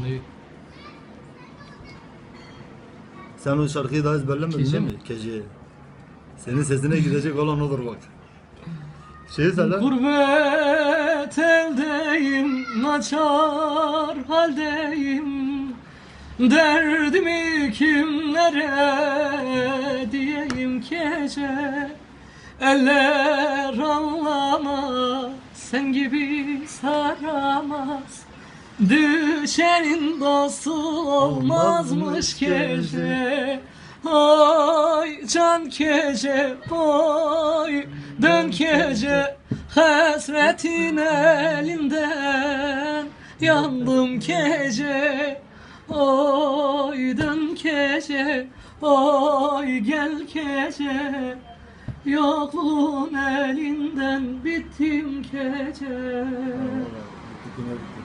Ne? Sen o şarkıyı daha ezberlemedin Kece değil mi? mi? Kece. Senin sesine gidecek olan odur bak. Şeyi söyle. Gurbet eldeyim, naçar haldeyim. Derdimi kimlere diyeyim gece. Eller anlamaz, sen gibi saramaz. Düşenin dostu olmazmış gece. Ay can gece, oy dön gece. Hasretin elinden yandım gece. Oy dön gece, oy gel gece. Yokluğun elinden bittim gece. Bitti, yine bitti.